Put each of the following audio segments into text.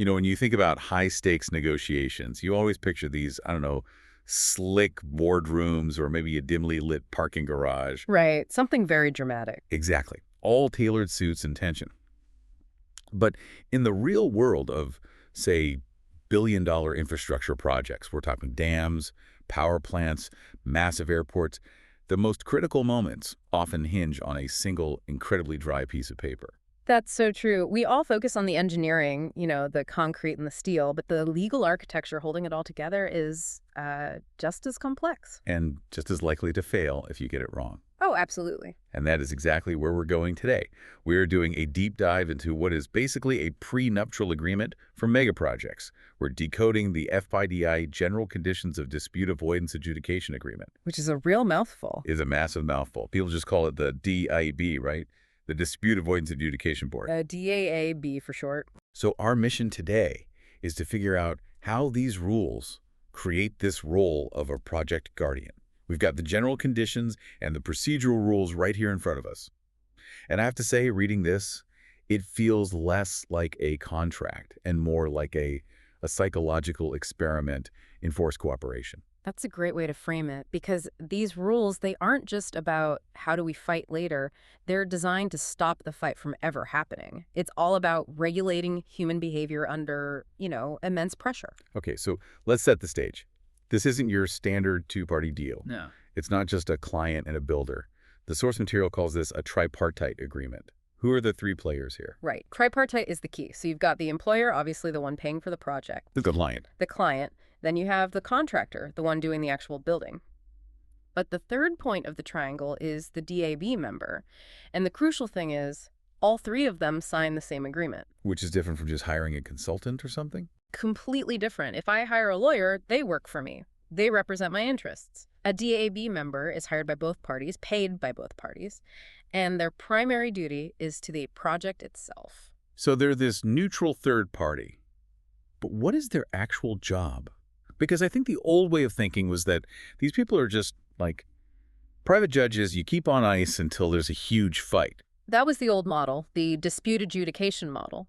You know, when you think about high-stakes negotiations, you always picture these, I don't know, slick boardrooms or maybe a dimly lit parking garage. Right, something very dramatic. Exactly. All tailored suits and tension. But in the real world of, say, billion-dollar infrastructure projects, we're talking dams, power plants, massive airports, the most critical moments often hinge on a single, incredibly dry piece of paper. That's so true. We all focus on the engineering, the concrete and the steel, but the legal architecture holding it all together is just as complex. And just as likely to fail if you get it wrong. Oh, absolutely. And that is exactly where we're going today. We're doing a deep dive into what is basically a prenuptial agreement for megaprojects. We're decoding the FIDI General Conditions of Dispute Avoidance Adjudication Agreement. Which is a real mouthful. Is a massive mouthful. People just call it the DAAB, right? The Dispute Avoidance Adjudication Board. DAAB for short. So our mission today is to figure out how these rules create this role of a project guardian. We've got the general conditions and the procedural rules right here in front of us. And I have to say, reading this, it feels less like a contract and more like a psychological experiment in forced cooperation. That's a great way to frame it, because these rules, they aren't just about how do we fight later. They're designed to stop the fight from ever happening. It's all about regulating human behavior under, immense pressure. Okay, so let's set the stage. This isn't your standard two-party deal. No. It's not just a client and a builder. The source material calls this a tripartite agreement. Who are the three players here? Right. Tripartite is the key. So you've got the employer, obviously the one paying for the project. The client. The client. Then you have the contractor, the one doing the actual building. But the third point of the triangle is the DAB member. And the crucial thing is, all three of them sign the same agreement. Which is different from just hiring a consultant or something? Completely different. If I hire a lawyer, they work for me. They represent my interests. A DAB member is hired by both parties, paid by both parties, and their primary duty is to the project itself. So they're this neutral third party. But what is their actual job? Because I think the old way of thinking was that these people are just like private judges. You keep on ice until there's a huge fight. That was the old model, the dispute adjudication model.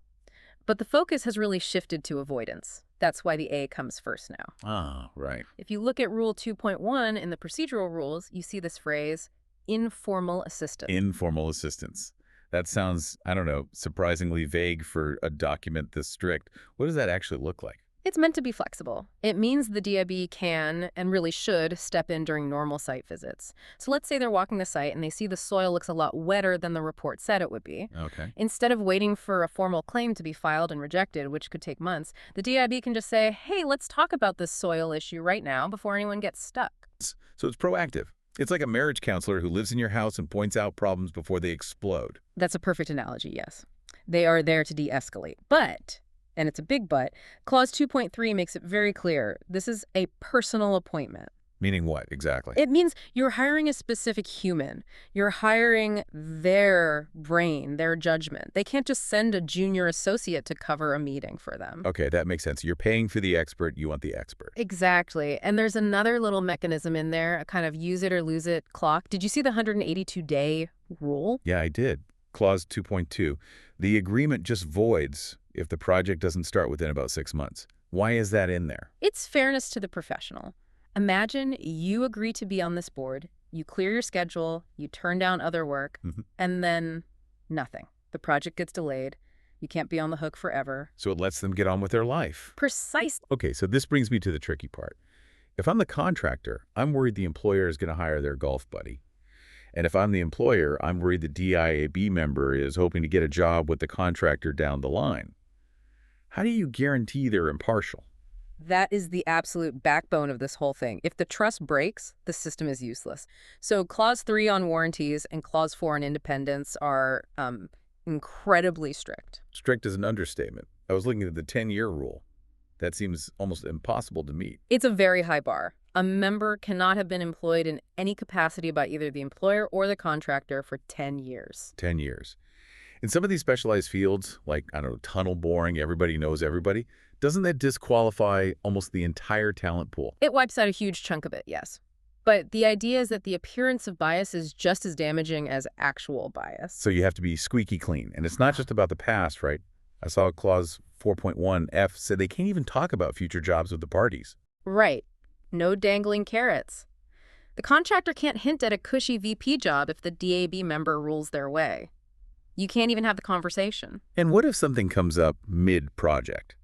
But the focus has really shifted to avoidance. That's why the A comes first now. Ah, right. If you look at Rule 2.1 in the procedural rules, you see this phrase, informal assistance. Informal assistance. That sounds, I don't know, surprisingly vague for a document this strict. What does that actually look like? It's meant to be flexible. It means the DAB can, and really should, step in during normal site visits. So let's say they're walking the site and they see the soil looks a lot wetter than the report said it would be. Okay. Instead of waiting for a formal claim to be filed and rejected, which could take months, the DAB can just say, hey, let's talk about this soil issue right now before anyone gets stuck. So it's proactive. It's like a marriage counselor who lives in your house and points out problems before they explode. That's a perfect analogy, yes. They are there to de-escalate. But, and it's a big but, Clause 2.3 makes it very clear this is a personal appointment. Meaning what, exactly? It means you're hiring a specific human. You're hiring their brain, their judgment. They can't just send a junior associate to cover a meeting for them. Okay, that makes sense. You're paying for the expert, you want the expert. Exactly. And there's another little mechanism in there, a kind of use it or lose it clock. Did you see the 182-day rule? Yeah, I did. Clause 2.2. The agreement just voids if the project doesn't start within about 6 months. Why is that in there? It's fairness to the professional. Imagine you agree to be on this board, you clear your schedule, you turn down other work, and then nothing. The project gets delayed. You can't be on the hook forever. So it lets them get on with their life. Precisely. Okay, so this brings me to the tricky part. If I'm the contractor, I'm worried the employer is going to hire their golf buddy. And if I'm the employer, I'm worried the DIAB member is hoping to get a job with the contractor down the line. How do you guarantee they're impartial? That is the absolute backbone of this whole thing. If the trust breaks, the system is useless. So Clause 3 on warranties and Clause 4 on independence are incredibly strict. Strict is an understatement. I was looking at the 10-year rule. That seems almost impossible to meet. It's a very high bar. A member cannot have been employed in any capacity by either the employer or the contractor for 10 years. 10 years. In some of these specialized fields, like, I don't know, tunnel boring, everybody knows everybody, doesn't that disqualify almost the entire talent pool? It wipes out a huge chunk of it, yes. But the idea is that the appearance of bias is just as damaging as actual bias. So you have to be squeaky clean. And it's not just about the past, right? I saw Clause 4.1F said they can't even talk about future jobs with the parties. Right. No dangling carrots. The contractor can't hint at a cushy VP job if the DAB member rules their way. You can't even have the conversation. And what if something comes up mid-project?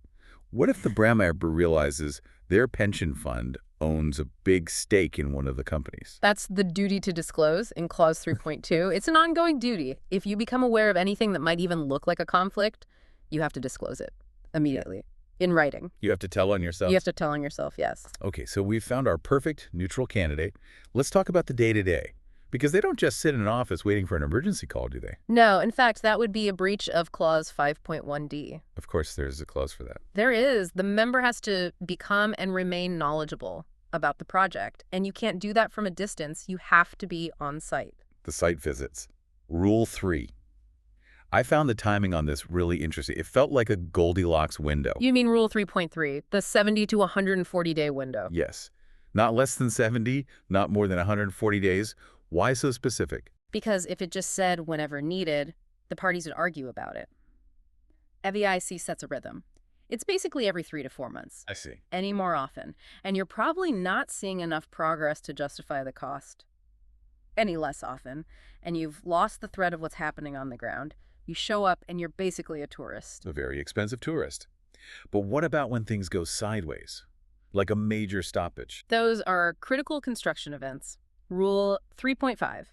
What if the Brammer realizes their pension fund owns a big stake in one of the companies? That's the duty to disclose in Clause 3.2. It's an ongoing duty. If you become aware of anything that might even look like a conflict, you have to disclose it immediately, in writing. You have to tell on yourself? You have to tell on yourself, yes. Okay, so we've found our perfect neutral candidate. Let's talk about the day-to-day. Because they don't just sit in an office waiting for an emergency call, do they? No, in fact, that would be a breach of Clause 5.1D. Of course, there's a clause for that. There is. The member has to become and remain knowledgeable about the project, and you can't do that from a distance. You have to be on site. The site visits. Rule 3. I found the timing on this really interesting. It felt like a Goldilocks window. You mean Rule 3.3, the 70 to 140-day window. Yes. Not less than 70, not more than 140 days. Why so specific? Because if it just said whenever needed, the parties would argue about it. FIDIC sets a rhythm. It's basically every 3 to 4 months. I see. Any more often. And you're probably not seeing enough progress to justify the cost. Any less often. And you've lost the thread of what's happening on the ground. You show up and you're basically a tourist. A very expensive tourist. But what about when things go sideways? Like a major stoppage? Those are critical construction events. Rule 3.5.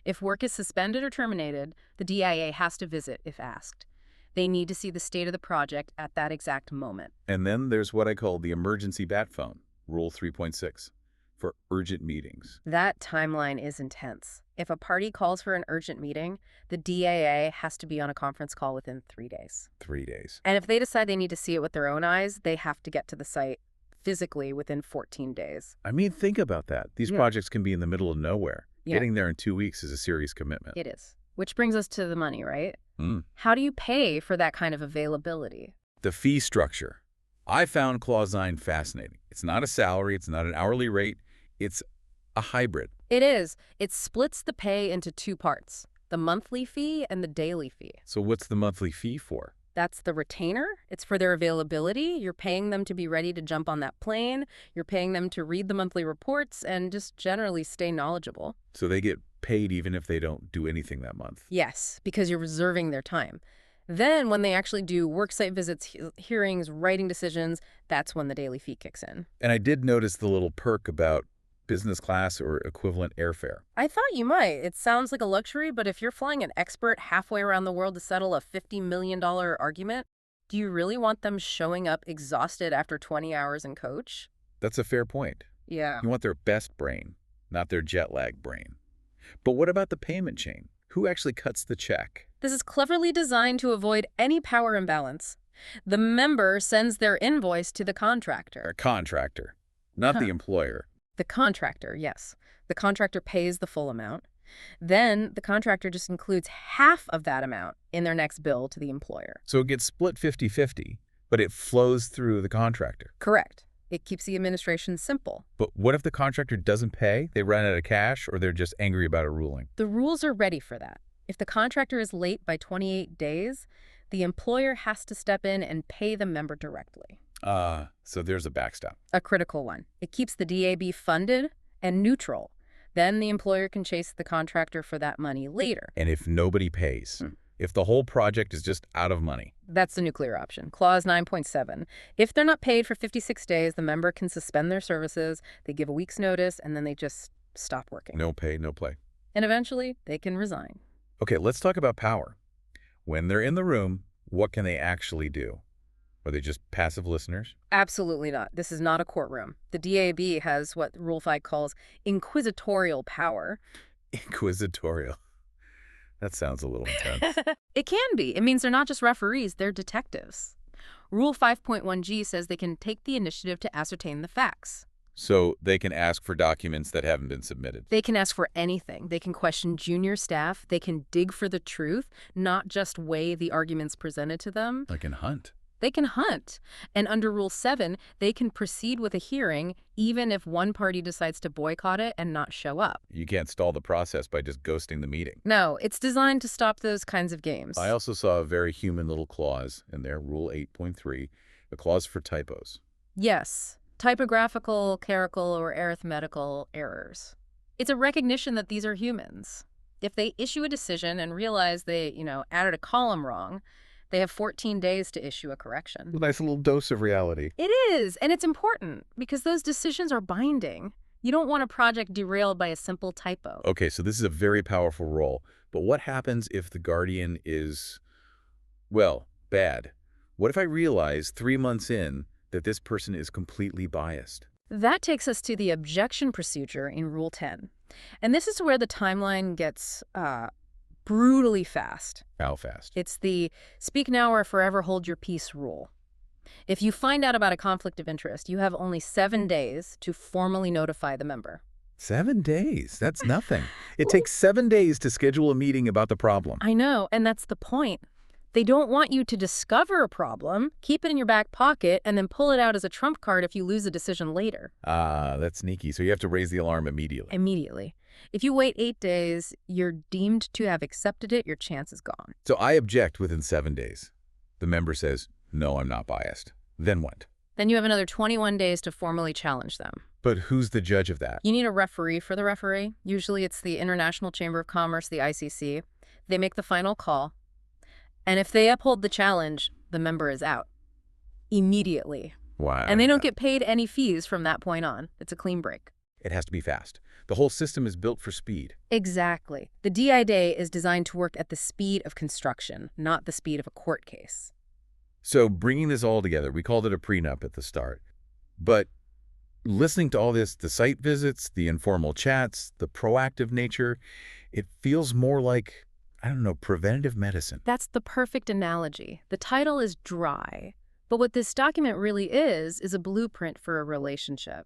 If work is suspended or terminated, the DIA has to visit if asked. They need to see the state of the project at that exact moment. And then there's what I call the emergency bat phone, Rule 3.6, for urgent meetings. That timeline is intense. If a party calls for an urgent meeting, the DIA has to be on a conference call within 3 days. 3 days. And if they decide they need to see it with their own eyes, they have to get to the site physically within 14 days. I mean, think about that. These projects can be in the middle of nowhere. Yeah. Getting there in 2 weeks is a serious commitment. It is. Which brings us to the money, right? Mm. How do you pay for that kind of availability? The fee structure. I found Clause 9 fascinating. It's not a salary. It's not an hourly rate. It's a hybrid. It is. It splits the pay into 2 parts, the monthly fee and the daily fee. So what's the monthly fee for? That's the retainer. It's for their availability. You're paying them to be ready to jump on that plane. You're paying them to read the monthly reports and just generally stay knowledgeable. So they get paid even if they don't do anything that month? Yes, because you're reserving their time. Then when they actually do worksite visits, hearings, writing decisions, that's when the daily fee kicks in. And I did notice the little perk about business class or equivalent airfare. I thought you might. It sounds like a luxury, but if you're flying an expert halfway around the world to settle a $50 million argument, do you really want them showing up exhausted after 20 hours in coach? That's a fair point. Yeah. You want their best brain, not their jet lag brain. But what about the payment chain? Who actually cuts the check? This is cleverly designed to avoid any power imbalance. The member sends their invoice to the contractor. A contractor, not the employer. The contractor, yes. The contractor pays the full amount. Then the contractor just includes half of that amount in their next bill to the employer. So it gets split 50-50, but it flows through the contractor. Correct. It keeps the administration simple. But what if the contractor doesn't pay? They run out of cash, or they're just angry about a ruling? The rules are ready for that. If the contractor is late by 28 days, the employer has to step in and pay the member directly. So there's a backstop. A critical one. It keeps the DAB funded and neutral. Then the employer can chase the contractor for that money later. And if nobody pays, if the whole project is just out of money? That's the nuclear option. Clause 9.7. If they're not paid for 56 days, the member can suspend their services, they give a week's notice, and then they just stop working. No pay, no play. And eventually, they can resign. Okay, let's talk about power. When they're in the room, what can they actually do? Are they just passive listeners? Absolutely not. This is not a courtroom. The DAB has what Rule 5 calls inquisitorial power. Inquisitorial. That sounds a little intense. It can be. It means they're not just referees, they're detectives. Rule 5.1G says they can take the initiative to ascertain the facts. So they can ask for documents that haven't been submitted. They can ask for anything. They can question junior staff. They can dig for the truth, not just weigh the arguments presented to them. Like in Hunt. They can hunt. And under Rule 7, they can proceed with a hearing even if one party decides to boycott it and not show up. You can't stall the process by just ghosting the meeting. No, it's designed to stop those kinds of games. I also saw a very human little clause in there, Rule 8.3, a clause for typos. Yes, typographical, clerical, or arithmetical errors. It's a recognition that these are humans. If they issue a decision and realize they, added a column wrong, they have 14 days to issue a correction. A nice little dose of reality. It is, and it's important because those decisions are binding. You don't want a project derailed by a simple typo. Okay, so this is a very powerful role, but what happens if the guardian is, well, bad? What if I realize 3 months in that this person is completely biased? That takes us to the objection procedure in Rule 10. And this is where the timeline gets brutally fast. How fast? It's the speak now or forever hold your peace rule. If you find out about a conflict of interest, you have only 7 days to formally notify the member. 7 days? That's nothing. It takes 7 days to schedule a meeting about the problem. I know, and that's the point. They don't want you to discover a problem, keep it in your back pocket, and then pull it out as a trump card if you lose a decision later. Ah, that's sneaky. So you have to raise the alarm immediately. Immediately. If you wait 8 days, you're deemed to have accepted it, your chance is gone. So I object within 7 days. The member says, no, I'm not biased. Then what? Then you have another 21 days to formally challenge them. But who's the judge of that? You need a referee for the referee. Usually it's the International Chamber of Commerce, the ICC. They make the final call. And if they uphold the challenge, the member is out. Immediately. Wow. And they don't get paid any fees from that point on. It's a clean break. It has to be fast. The whole system is built for speed. Exactly. The DAAB is designed to work at the speed of construction, not the speed of a court case. So bringing this all together, we called it a prenup at the start. But listening to all this, the site visits, the informal chats, the proactive nature, it feels more like, I don't know, preventative medicine. That's the perfect analogy. The title is dry. But what this document really is a blueprint for a relationship.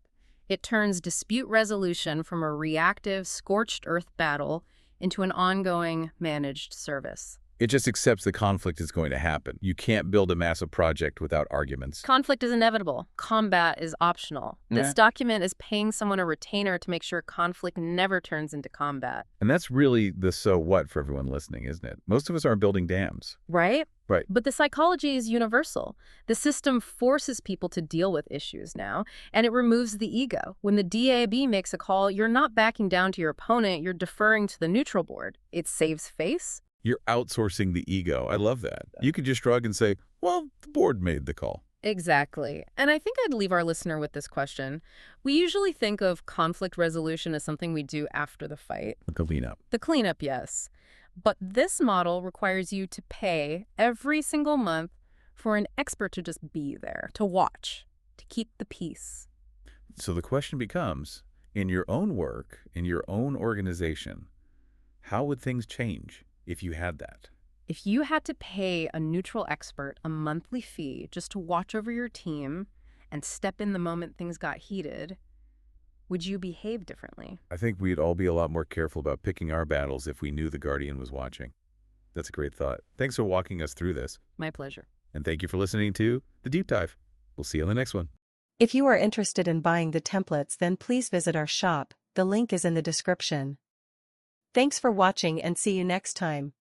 It turns dispute resolution from a reactive, scorched earth battle into an ongoing, managed service. It just accepts the conflict is going to happen. You can't build a massive project without arguments. Conflict is inevitable. Combat is optional. This document is paying someone a retainer to make sure conflict never turns into combat. And that's really the so what for everyone listening, isn't it? Most of us aren't building dams. Right? Right. But the psychology is universal. The system forces people to deal with issues now, and it removes the ego. When the DAAB makes a call, you're not backing down to your opponent, you're deferring to the neutral board. It saves face. You're outsourcing the ego. I love that. You could just shrug and say, well, the board made the call. Exactly. And I think I'd leave our listener with this question. We usually think of conflict resolution as something we do after the fight. The cleanup. The cleanup, yes. But this model requires you to pay every single month for an expert to just be there, to watch, to keep the peace. So the question becomes, in your own work, in your own organization, how would things change if you had that? If you had to pay a neutral expert a monthly fee just to watch over your team and step in the moment things got heated, would you behave differently? I think we'd all be a lot more careful about picking our battles if we knew the Guardian was watching. That's a great thought. Thanks for walking us through this. My pleasure. And thank you for listening to The Deep Dive. We'll see you on the next one. If you are interested in buying the templates, then please visit our shop. The link is in the description. Thanks for watching and see you next time.